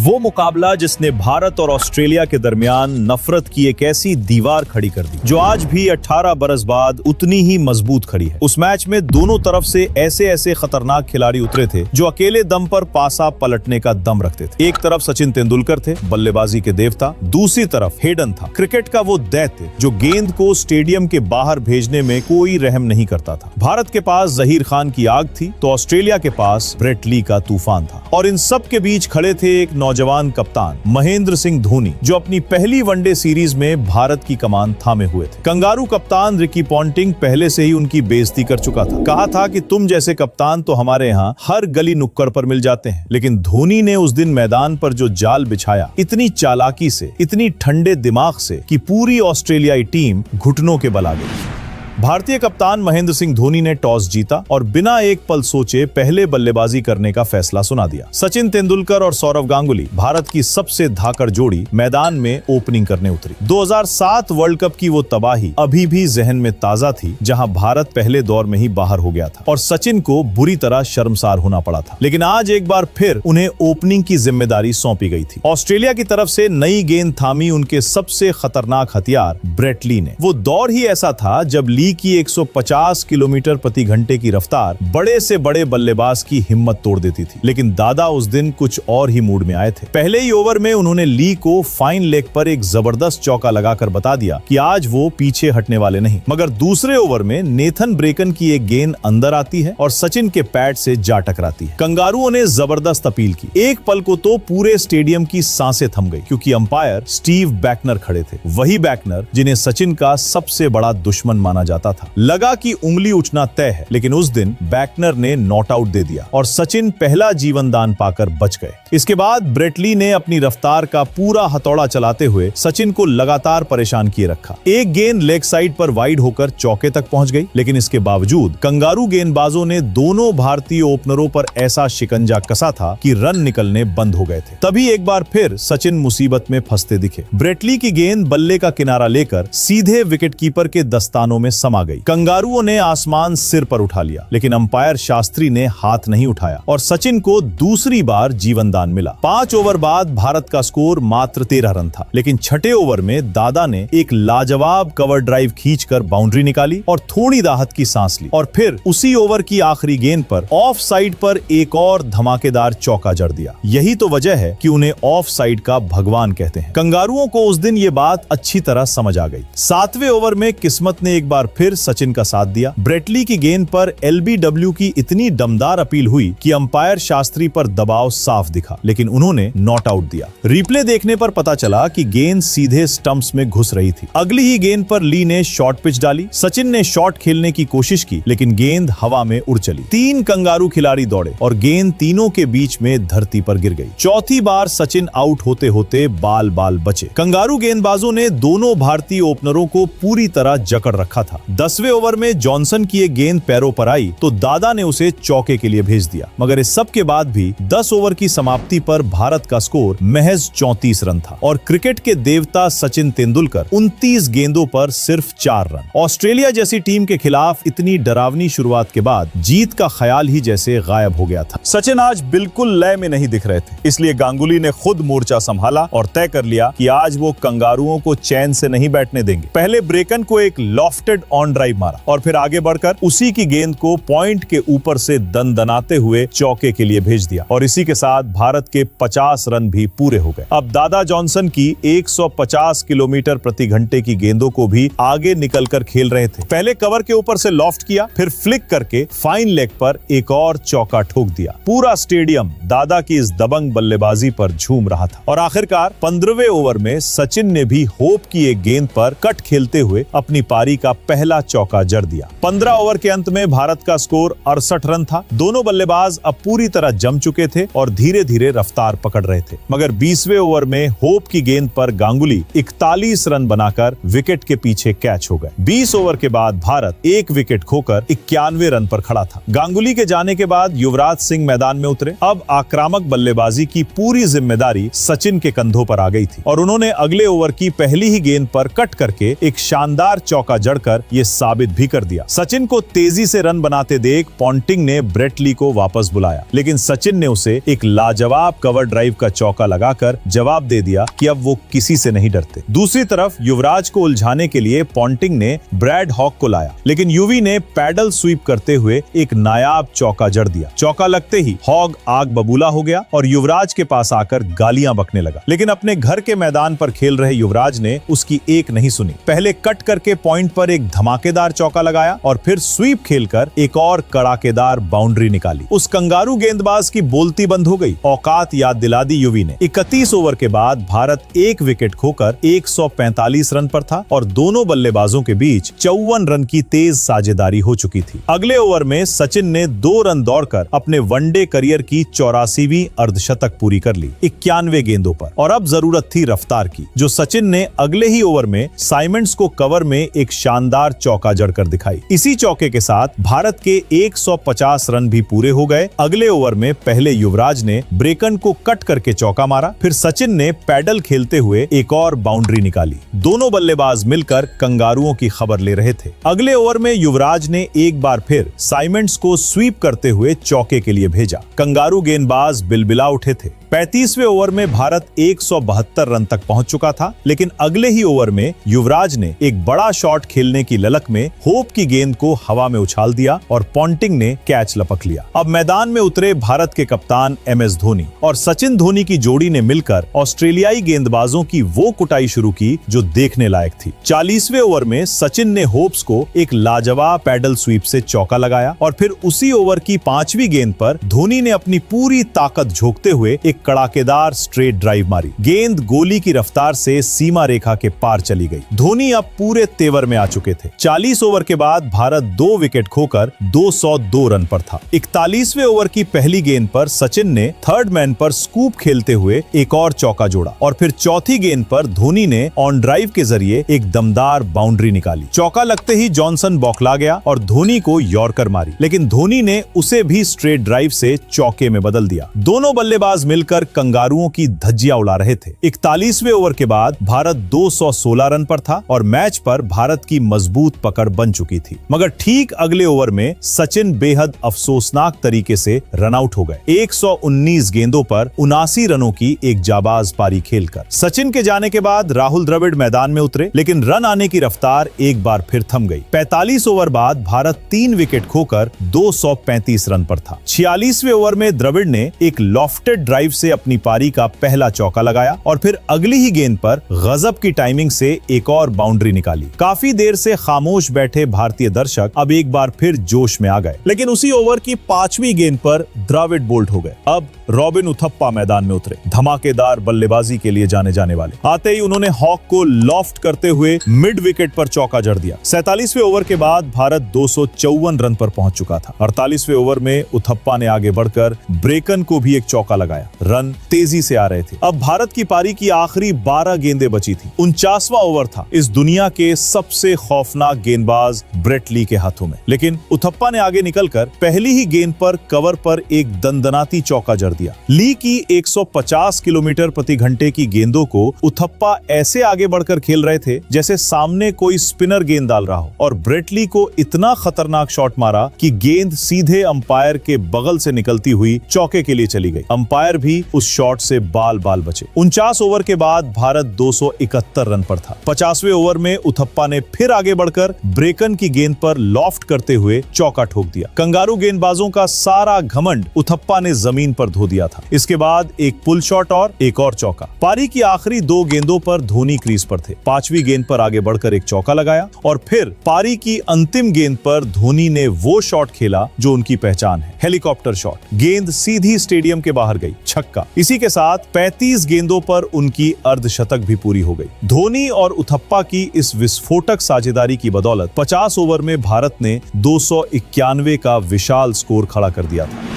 वो मुकाबला जिसने भारत और ऑस्ट्रेलिया के दरमियान नफरत की एक ऐसी दीवार खड़ी कर दी जो आज भी 18 बरस बाद उतनी ही मजबूत खड़ी है। उस मैच में दोनों तरफ से ऐसे ऐसे खतरनाक खिलाड़ी उतरे थे जो अकेले दम पर पासा पलटने का दम रखते थे। एक तरफ सचिन तेंदुलकर थे, बल्लेबाजी के देवता। दूसरी तरफ हेडन था, क्रिकेट का वो दैत्य जो गेंद को स्टेडियम के बाहर भेजने में कोई रहम नहीं करता था। भारत के पास जहीर खान की आग थी तो ऑस्ट्रेलिया के पास ब्रेट ली का तूफान था। और इन सब के बीच खड़े थे एक नौजवान कप्तान महेंद्र सिंह धोनी जो अपनी पहली वनडे सीरीज में भारत की कमान थामे हुए थे। कंगारू कप्तान रिकी पॉन्टिंग पहले से ही उनकी बेइज्जती कर चुका था। कहा था कि तुम जैसे कप्तान तो हमारे यहाँ हर गली नुक्कड़ पर मिल जाते हैं। लेकिन धोनी ने उस दिन मैदान पर जो जाल बिछाया, इतनी चालाकी से, इतनी ठंडे दिमाग से कि पूरी ऑस्ट्रेलियाई टीम घुटनों के बल आ गई। भारतीय कप्तान महेंद्र सिंह धोनी ने टॉस जीता और बिना एक पल सोचे पहले बल्लेबाजी करने का फैसला सुना दिया। सचिन तेंदुलकर और सौरव गांगुली, भारत की सबसे धाकड़ जोड़ी, मैदान में ओपनिंग करने उतरी। 2007 वर्ल्ड कप की वो तबाही अभी भी जहन में ताजा थी जहां भारत पहले दौर में ही बाहर हो गया था और सचिन को बुरी तरह शर्मसार होना पड़ा था। लेकिन आज एक बार फिर उन्हें ओपनिंग की जिम्मेदारी सौंपी गई थी। ऑस्ट्रेलिया की तरफ से नई गेंद थामी उनके सबसे खतरनाक हथियार ब्रेट ली ने। वो दौर ही ऐसा था जब ली की 150 किलोमीटर प्रति घंटे की रफ्तार बड़े से बड़े बल्लेबाज की हिम्मत तोड़ देती थी। लेकिन दादा उस दिन कुछ और ही मूड में आए थे। पहले ही ओवर में उन्होंने ली को फाइन लेग पर एक जबरदस्त चौका लगाकर बता दिया कि आज वो पीछे हटने वाले नहीं। मगर दूसरे ओवर में नेथन ब्रेकन की एक गेंद अंदर आती है और सचिन के पैड से जा टकराती है। कंगारुओं ने जबरदस्त अपील की। एक पल को तो पूरे स्टेडियम की सांसें थम गई क्योंकि अंपायर स्टीव बैकनर खड़े थे। वही बैकनर जिन्हें सचिन का सबसे बड़ा दुश्मन माना जाता था। लगा कि उंगली उठना तय है, लेकिन उस दिन बैकनर ने नॉट आउट दे दिया और सचिन पहला जीवन दान पाकर बच गए। इसके बाद ब्रेट ली ने अपनी रफ्तार का पूरा हथौड़ा चलाते हुए सचिन को लगातार परेशान किए रखा। एक गेंद लेग साइड पर वाइड होकर चौके तक पहुंच गई, लेकिन इसके बावजूद कंगारू गेंदबाजों ने दोनों भारतीय ओपनरों पर ऐसा शिकंजा कसा था कि रन निकलने बंद हो गए थे। तभी एक बार फिर सचिन मुसीबत में फंसते दिखे। ब्रेट ली की गेंद बल्ले का किनारा लेकर सीधे विकेटकीपर के दस्तानों में समा गई। कंगारुओं ने आसमान सिर पर उठा लिया, लेकिन अंपायर शास्त्री ने हाथ नहीं उठाया और सचिन को दूसरी बार जीवन दान मिला। 5 ओवर बाद भारत का स्कोर मात्र 13 रन था, लेकिन छठे ओवर में दादा ने एक लाजवाब कवर ड्राइव खींचकर बाउंड्री निकाली और थोड़ी राहत की सांस ली। और फिर उसी ओवर की आखिरी गेंद पर ऑफ साइड पर एक और धमाकेदार चौका जड़ दिया। यही तो वजह है कि उन्हें ऑफ साइड का भगवान कहते हैं। कंगारुओं को उस दिन ये बात अच्छी तरह समझ आ गई। 7वें ओवर में किस्मत ने एक बार फिर सचिन का साथ दिया। ब्रेट ली की गेंद पर एलबीडब्ल्यू की इतनी दमदार अपील हुई कि अंपायर शास्त्री पर दबाव साफ दिखा, लेकिन उन्होंने नॉट आउट दिया। रिप्ले देखने पर पता चला कि गेंद सीधे स्टंप्स में घुस रही थी। अगली ही गेंद पर ली ने शॉर्ट पिच डाली। सचिन ने शॉट खेलने की कोशिश की, लेकिन गेंद हवा में उड़ चली। 3 कंगारू खिलाड़ी दौड़े और गेंद तीनों के बीच में धरती पर गिर गई। चौथी बार सचिन आउट होते होते बाल बाल बचे। कंगारू गेंदबाजों ने दोनों भारतीय ओपनरों को पूरी तरह जकड़ रखा था। 10वें ओवर में जॉनसन की एक गेंद पैरों पर आई तो दादा ने उसे चौके के लिए भेज दिया। मगर इस सब के बाद भी 10 ओवर की समाप्ति पर भारत का स्कोर महज 34 रन था और क्रिकेट के देवता सचिन तेंदुलकर 29 गेंदों पर सिर्फ 4 रन। ऑस्ट्रेलिया जैसी टीम के खिलाफ इतनी डरावनी शुरुआत के बाद जीत का ख्याल ही जैसे गायब हो गया था। सचिन आज बिल्कुल लय में नहीं दिख रहे थे, इसलिए गांगुली ने खुद मोर्चा संभाला और तय कर लिया कि आज वो कंगारुओं को चैन से नहीं बैठने देंगे। पहले ब्रेकन को एक लॉफ्टेड ऑन ड्राइव मारा और फिर आगे बढ़कर उसी की गेंद को पॉइंट के ऊपर से दनदनाते हुए चौके के लिए भेज दिया और इसी के साथ भारत के 50 रन भी पूरे हो गए। अब दादा जॉनसन की 150 किलोमीटर प्रति घंटे की गेंदों को भी आगे निकलकर खेल रहे थे। पहले कवर के ऊपर से लॉफ्ट किया, फिर फ्लिक करके फाइन लेग पर एक और चौका ठोक दिया। पूरा स्टेडियम दादा की इस दबंग बल्लेबाजी पर झूम रहा था और आखिरकार 15वें ओवर में सचिन ने भी होप की एक गेंद पर कट खेलते हुए अपनी पारी का पहला चौका जड़ दिया। 15 ओवर के अंत में भारत का स्कोर 68 रन था। दोनों बल्लेबाज अब पूरी तरह जम चुके थे और धीरे धीरे रफ्तार पकड़ रहे थे। मगर 20वें ओवर में होप की गेंद पर गांगुली 41 रन बनाकर विकेट के पीछे कैच हो गए। 20 ओवर के बाद भारत एक विकेट खोकर 91 रन पर खड़ा था। गांगुली के जाने के बाद युवराज सिंह मैदान में उतरे। अब आक्रामक बल्लेबाजी की पूरी जिम्मेदारी सचिन के कंधों पर आ गई थी और उन्होंने अगले ओवर की पहली ही गेंद पर कट करके एक शानदार चौका जड़कर ये साबित भी कर दिया। सचिन को तेजी से रन बनाते देख पॉन्टिंग ने ब्रेट ली को वापस बुलाया, लेकिन सचिन ने उसे एक लाजवाब कवर ड्राइव का चौका लगाकर जवाब दे दिया कि अब वो किसी से नहीं डरते। दूसरी तरफ युवराज को उलझाने के लिए पॉन्टिंग ने ब्रैड हॉक को लाया, लेकिन युवी ने पैडल स्वीप करते हुए एक नायाब चौका जड़ दिया। चौका लगते ही हॉग आग बबूला हो गया और युवराज के पास आकर गालियां बकने लगा, लेकिन अपने घर के मैदान पर खेल रहे युवराज ने उसकी एक नहीं सुनी। पहले कट करके पॉइंट पर एक धमाकेदार चौका लगाया और फिर स्वीप खेलकर एक और कड़ाकेदार बाउंड्री निकाली। उस कंगारू गेंदबाज की बोलती बंद हो गई। औकात याद दिला दी युवी ने। 31 ओवर के बाद भारत एक विकेट खोकर 145 रन पर था और दोनों बल्लेबाजों के बीच 54 रन की तेज साझेदारी हो चुकी थी। अगले ओवर में सचिन ने 2 रन दौड़कर अपने वनडे करियर की 84वीं अर्धशतक पूरी कर ली 91 गेंदों पर, और अब जरूरत थी रफ्तार की, जो सचिन ने अगले ही ओवर में साइमंड्स को कवर में एक शानदार चौका जड़कर दिखाई। इसी चौके के साथ भारत के 150 रन भी पूरे हो गए। अगले ओवर में पहले युवराज ने ब्रेकन को कट करके चौका मारा, फिर सचिन ने पैडल खेलते हुए एक और बाउंड्री निकाली। दोनों बल्लेबाज मिलकर कंगारुओं की खबर ले रहे थे। अगले ओवर में युवराज ने एक बार फिर साइमंड्स को स्वीप करते हुए चौके के लिए भेजा। कंगारू गेंदबाज बिलबिला उठे थे। 35वें ओवर में भारत 172 रन तक पहुंच चुका था, लेकिन अगले ही ओवर में युवराज ने एक बड़ा शॉट खेलने की ललक में होप की गेंद को हवा में उछाल दिया और पॉन्टिंग ने कैच लपक लिया। अब मैदान में उतरे भारत के कप्तान MS धोनी और सचिन धोनी की जोड़ी ने मिलकर ऑस्ट्रेलियाई गेंदबाजों की वो कुटाई शुरू की जो देखने लायक थी। 40वें ओवर में सचिन ने होप्स को एक लाजवाब पैडल स्वीप से चौका लगाया और फिर उसी ओवर की 5वीं गेंद पर धोनी ने अपनी पूरी ताकत झोंकते हुए एक कड़ाकेदार स्ट्रेट ड्राइव मारी। गेंद गोली की रफ्तार से सीमा रेखा के पार चली गई। धोनी अब पूरे तेवर में आ चुके थे। 40 ओवर के बाद भारत 2 विकेट खोकर 202 रन पर था। 41वें ओवर की पहली गेंद पर सचिन ने थर्ड मैन पर स्कूप खेलते हुए एक और चौका जोड़ा और फिर चौथी गेंद पर धोनी ने ऑन ड्राइव के जरिए एक दमदार बाउंड्री निकाली। चौका लगते ही जॉनसन बौखला गया और धोनी को यॉर्कर मारी, लेकिन धोनी ने उसे भी स्ट्रेट ड्राइव से चौके में बदल दिया। दोनों बल्लेबाज मिलकर कंगारुओं की धज्जियां उड़ा रहे थे। 41वें ओवर के बाद भारत 216 रन पर था और मैच पर भारत की मजबूत पकड़ बन चुकी थी, मगर ठीक अगले ओवर में सचिन बेहद अफसोसनाक तरीके से रन आउट हो गए। 119 गेंदों पर 79 रनों की एक जाबाज पारी खेलकर सचिन के जाने के बाद राहुल द्रविड़ मैदान में उतरे, लेकिन रन आने की रफ्तार एक बार फिर थम गई। 45 ओवर बाद भारत 3 विकेट खोकर 235 रन पर था। 46वें ओवर में द्रविड़ ने एक लॉफ्टेड ड्राइव से अपनी पारी का पहला चौका लगाया और फिर अगली ही गेंद पर गजब की टाइमिंग से एक और बाउंड्री निकाली। काफी देर से खामोश बैठे भारतीय दर्शक अब एक बार फिर जोश में आ गए, लेकिन उसी ओवर की 5वीं गेंद पर द्रविड़ बोल्ड हो गए। अब रॉबिन उथप्पा मैदान में उतरे, धमाकेदार बल्लेबाजी के लिए जाने जाने वाले। आते ही उन्होंने हॉक को लॉफ्ट करते हुए मिड विकेट पर चौका जड़ दिया। 47वें ओवर के बाद भारत 254 रन पर पहुंच चुका था। 48वें ओवर में उथप्पा ने आगे बढ़कर ब्रेकन को भी एक चौका लगाया। रन तेजी से आ रहे थे। अब भारत की पारी की आखिरी 12 गेंदें बची थी। 49वां ओवर था इस दुनिया के सबसे खौफनाक गेंदबाज ब्रेट ली के हाथों में, लेकिन उथप्पा ने आगे निकलकर पहली ही गेंद पर कवर पर एक दंदनाती चौका जड़ दिया। ली की 150 किलोमीटर प्रति घंटे की गेंदों को उथप्पा ऐसे आगे बढ़कर खेल रहे थे जैसे सामने कोई स्पिनर गेंद डाल रहा हो, और ब्रेट ली को इतना खतरनाक शॉट मारा कि गेंद सीधे अंपायर के बगल से निकलती हुई चौके के लिए चली गई। अंपायर भी उस शॉट से बाल बाल बचे। 49 ओवर के बाद भारत 271 रन पर था। 50वें ओवर में उथप्पा ने फिर आगे बढ़कर ब्रेकन की गेंद पर लॉफ्ट करते हुए चौका ठोक दिया। कंगारू गेंदबाजों का सारा घमंड उथप्पा ने जमीन पर धो दिया था। इसके बाद एक पुल शॉट और एक और चौका। पारी की आखिरी 2 गेंदों पर धोनी क्रीज पर थे। 5वीं गेंद पर आगे बढ़कर एक चौका लगाया और फिर पारी की अंतिम गेंद पर धोनी ने वो शॉट खेला जो उनकी पहचान है, हेलीकॉप्टर शॉट। गेंद सीधी स्टेडियम के बाहर गई, छक्का। इसी के साथ 35 गेंदों पर उनकी अर्धशतक भी पूरी हो गई। धोनी और उथप्पा की इस विस्फोटक साझेदारी की बदौलत 50 ओवर में भारत ने 291 का विशाल स्कोर खड़ा कर दिया था।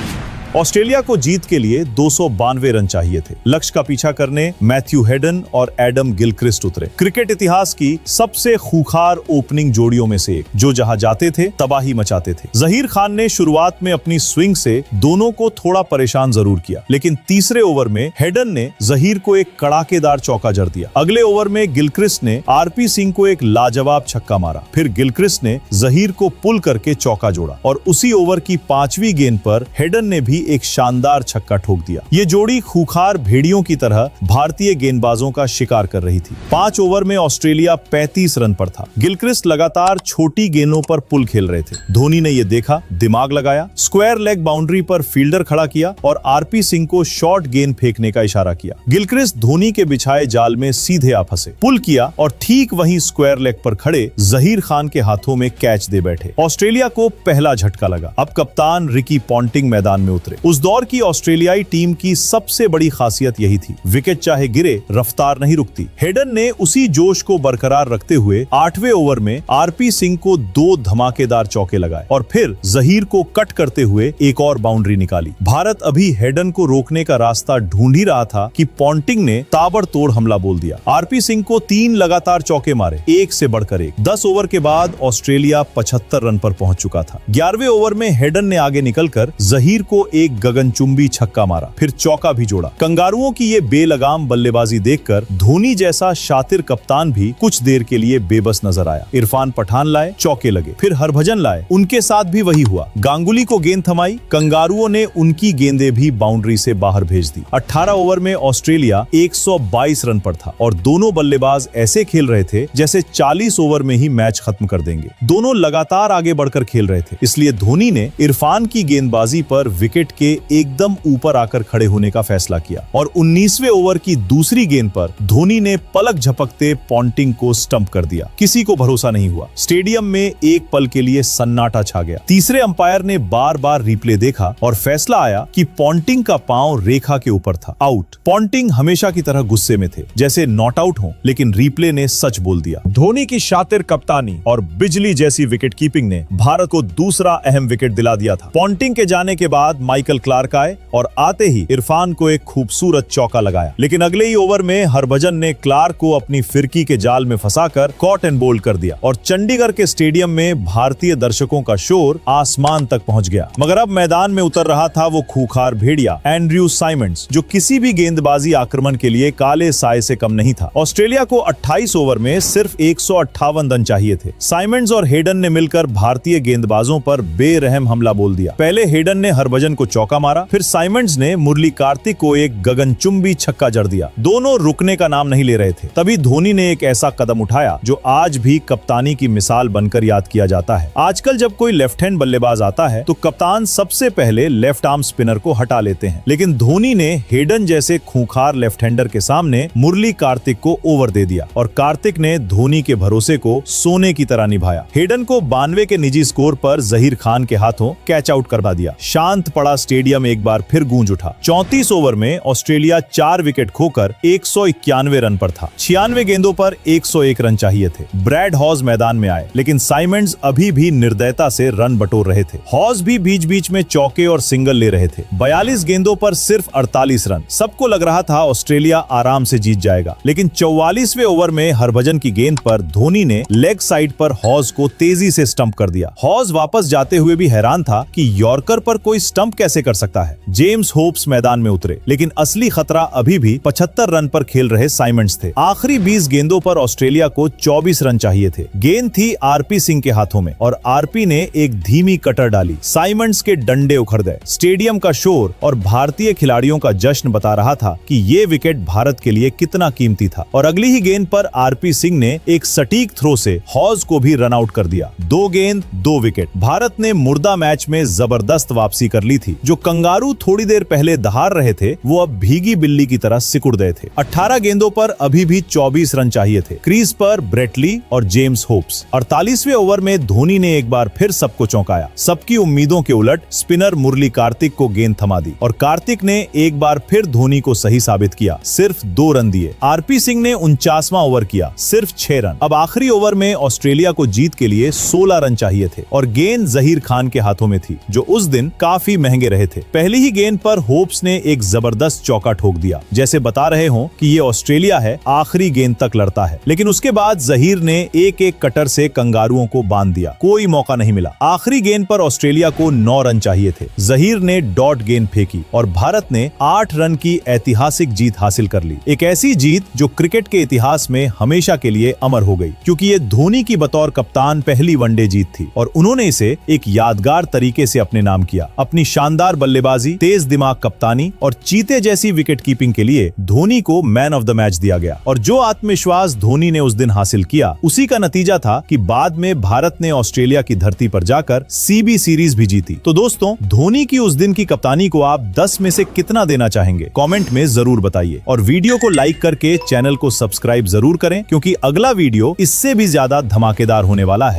ऑस्ट्रेलिया को जीत के लिए 292 रन चाहिए थे। लक्ष्य का पीछा करने मैथ्यू हेडन और एडम गिलक्रिस्ट उतरे। क्रिकेट इतिहास की सबसे खूंखार ओपनिंग जोड़ियों में से एक, जो जहां जाते थे तबाही मचाते थे। जहीर खान ने शुरुआत में अपनी स्विंग से दोनों को थोड़ा परेशान जरूर किया, लेकिन तीसरे ओवर में हेडन ने जहीर को एक कड़ाकेदार चौका जड़ दिया। अगले ओवर में गिलक्रिस्ट ने आरपी सिंह को एक लाजवाब छक्का मारा। फिर गिलक्रिस्ट ने जहीर को पुल करके चौका जोड़ा और उसी ओवर की 5वीं गेंद पर हेडन ने भी एक शानदार छक्का ठोक दिया। ये जोड़ी खूंखार भेड़ियों की तरह भारतीय गेंदबाजों का शिकार कर रही थी। 5 ओवर में ऑस्ट्रेलिया 35 रन पर था। गिलक्रिस्ट लगातार छोटी गेंदों पर पुल खेल रहे थे। धोनी ने यह देखा, दिमाग लगाया, स्क्वायर लेग बाउंड्री पर फील्डर खड़ा किया और आरपी सिंह को शॉर्ट गेंद फेंकने का इशारा किया। गिलक्रिस्ट धोनी के बिछाए जाल में सीधे आ फंसे, पुल किया और ठीक वहीं स्क्वायर लेग पर खड़े जहीर खान के हाथों में कैच दे बैठे। ऑस्ट्रेलिया को पहला झटका लगा। अब कप्तान रिकी पॉन्टिंग मैदान में उतरे। उस दौर की ऑस्ट्रेलियाई टीम की सबसे बड़ी खासियत यही थी, विकेट चाहे गिरे, रफ्तार नहीं रुकती। हेडन ने उसी जोश को बरकरार रखते हुए 8वें ओवर में आरपी सिंह को 2 धमाकेदार चौके लगाए और फिर जहीर को कट करते हुए एक और बाउंड्री निकाली। भारत अभी हेडन को रोकने का रास्ता ढूंढ ही रहा था कि पॉन्टिंग ने ताबड़तोड़ हमला बोल दिया। आरपी सिंह को 3 लगातार चौके मारे, एक से बढ़कर एक। 10 ओवर के बाद ऑस्ट्रेलिया 75 रन पर पहुंच चुका था। 11वें ओवर में हेडन ने आगे निकलकर जहीर को एक गगनचुंबी छक्का मारा, फिर चौका भी जोड़ा। कंगारुओं की ये बेलगाम बल्लेबाजी देखकर धोनी जैसा शातिर कप्तान भी कुछ देर के लिए बेबस नजर आया। इरफान पठान लाए, चौके लगे, फिर हरभजन लाए, उनके साथ भी वही हुआ। गांगुली को गेंद थमाई, कंगारुओं ने उनकी गेंदें भी बाउंड्री से बाहर भेज दी। 18 ओवर में ऑस्ट्रेलिया 122 रन पर था और दोनों बल्लेबाज ऐसे खेल रहे थे जैसे 40 ओवर में ही मैच खत्म कर देंगे। दोनों लगातार आगे बढ़कर खेल रहे थे, इसलिए धोनी ने इरफान की गेंदबाजी पर विकेट के एकदम ऊपर आकर खड़े होने का फैसला किया और 19वें ओवर की दूसरी गेंद पर धोनी ने पलक झपकते पॉन्टिंग को स्टंप कर दिया। किसी को भरोसा नहीं हुआ। स्टेडियम में एक पल के लिए सन्नाटा छा गया। तीसरे अंपायर ने बार बार रिप्ले देखा और फैसला आया कि पॉन्टिंग का पांव रेखा के ऊपर था, आउट। पॉन्टिंग हमेशा की तरह गुस्से में थे, जैसे नॉट आउट हो, लेकिन रिप्ले ने सच बोल दिया। धोनी की शातिर कप्तानी और बिजली जैसी विकेट कीपिंग ने भारत को दूसरा अहम विकेट दिला दिया था। पॉन्टिंग के जाने के बाद माइकल क्लार्क आए और आते ही इरफान को एक खूबसूरत चौका लगाया, लेकिन अगले ही ओवर में हरभजन ने क्लार्क को अपनी फिरकी के जाल में फंसाकर कॉट एंड बोल्ड कर दिया और चंडीगढ़ के स्टेडियम में भारतीय दर्शकों का शोर आसमान तक पहुंच गया। मगर अब मैदान में उतर रहा था वो खूंखार भेड़िया एंड्रयू साइमंड्स, जो किसी भी गेंदबाजी आक्रमण के लिए काले साए से कम नहीं था। ऑस्ट्रेलिया को 28 ओवर में सिर्फ 158 रन चाहिए थे। साइमंड्स और हेडन ने मिलकर भारतीय गेंदबाजों पर बेरहम हमला बोल दिया। पहले हेडन ने हरभजन को चौका मारा, फिर साइमंड्स ने मुरली कार्तिक को एक गगनचुंबी छक्का जड़ दिया। दोनों रुकने का नाम नहीं ले रहे थे। तभी धोनी ने एक ऐसा कदम उठाया जो आज भी कप्तानी की मिसाल बनकर याद किया जाता है। आजकल जब कोई लेफ्ट हैंड बल्लेबाज आता है तो कप्तान सबसे पहले लेफ्ट आर्म स्पिनर को हटा लेते हैं, लेकिन धोनी ने हेडन जैसे खूंखार लेफ्ट हैंडर के सामने मुरली कार्तिक को ओवर दे दिया और कार्तिक ने धोनी के भरोसे को सोने की तरह निभाया। हेडन को 92 के निजी स्कोर पर जहीर खान के हाथों कैच आउट करवा दिया। शांत पड़ा स्टेडियम एक बार फिर गूंज उठा। 34 ओवर में ऑस्ट्रेलिया 4 विकेट खोकर 191 रन पर था। 96 गेंदों पर 101 रन चाहिए थे। ब्रैड हॉज मैदान में आए, लेकिन साइमंड्स अभी भी निर्दयता से रन बटोर रहे थे। हॉज भी बीच बीच में चौके और सिंगल ले रहे थे। 42 गेंदों पर सिर्फ 48 रन। सबको लग रहा था ऑस्ट्रेलिया आराम से जीत जाएगा, लेकिन 44वें ओवर में हरभजन की गेंद पर धोनी ने लेग साइड पर हॉज को तेजी से स्टंप कर दिया। हॉज वापस जाते हुए भी हैरान था कि यॉर्कर पर कोई स्टंप कैसे कर सकता है। जेम्स होप्स मैदान में उतरे, लेकिन असली खतरा अभी भी 75 रन पर खेल रहे साइमंड्स थे। आखिरी 20 गेंदों पर ऑस्ट्रेलिया को 24 रन चाहिए थे। गेंद थी आरपी सिंह के हाथों में और आरपी ने एक धीमी कटर डाली। साइमंड्स के डंडे उखड़ गए। स्टेडियम का शोर और भारतीय खिलाड़ियों का जश्न बता रहा था कि ये विकेट भारत के लिए कितना कीमती था और अगली ही गेंद पर आरपी सिंह ने एक सटीक थ्रो से हॉज को भी रन आउट कर दिया। 2 गेंद 2 विकेट। भारत ने मुर्दा मैच में जबरदस्त वापसी कर ली थी। जो कंगारू थोड़ी देर पहले दहाड़ रहे थे वो अब भीगी बिल्ली की तरह सिकुड़ गए थे। 18 गेंदों पर अभी भी 24 रन चाहिए थे। क्रीज पर ब्रेटली और जेम्स होप्स। 48वें ओवर में धोनी ने एक बार फिर सबको चौंकाया। सबकी उम्मीदों के उलट स्पिनर मुरली कार्तिक को गेंद थमा दी और कार्तिक ने एक बार फिर धोनी को सही साबित किया। सिर्फ 2 रन दिए। आरपी सिंह ने 49वां ओवर किया, सिर्फ 6 रन। अब आखिरी ओवर में ऑस्ट्रेलिया को जीत के लिए 16 रन चाहिए थे और गेंद जहीर खान के हाथों में थी, जो उस दिन काफी महंगे महंगे रहे थे। पहली ही गेंद पर होप्स ने एक जबरदस्त चौका ठोक दिया, जैसे बता रहे हों कि ये ऑस्ट्रेलिया है, आखिरी गेंद तक लड़ता है। लेकिन उसके बाद जहीर ने एक एक कटर से कंगारुओं को बांध दिया, कोई मौका नहीं मिला। आखिरी गेंद पर ऑस्ट्रेलिया को 9 रन चाहिए थे। जहीर ने डॉट गेंद फेंकी और भारत ने 8 रन की ऐतिहासिक जीत हासिल कर ली। एक ऐसी जीत जो क्रिकेट के इतिहास में हमेशा के लिए अमर हो गई, क्योंकि ये धोनी की बतौर कप्तान पहली वनडे जीत थी और उन्होंने इसे एक यादगार तरीके से अपने नाम किया। अपनी शानदार बल्लेबाजी, तेज दिमाग कप्तानी और चीते जैसी विकेट कीपिंग के लिए धोनी को मैन ऑफ द मैच दिया गया। और जो आत्मविश्वास धोनी ने उस दिन हासिल किया, उसी का नतीजा था कि बाद में भारत ने ऑस्ट्रेलिया की धरती पर जाकर सीबी सीरीज भी जीती। तो दोस्तों, धोनी की उस दिन की कप्तानी को आप 10 में से कितना देना चाहेंगे? कमेंट में जरूर बताइए और वीडियो को लाइक करके चैनल को सब्सक्राइब जरूर करें, क्योंकि अगला वीडियो इससे भी ज्यादा धमाकेदार होने वाला है।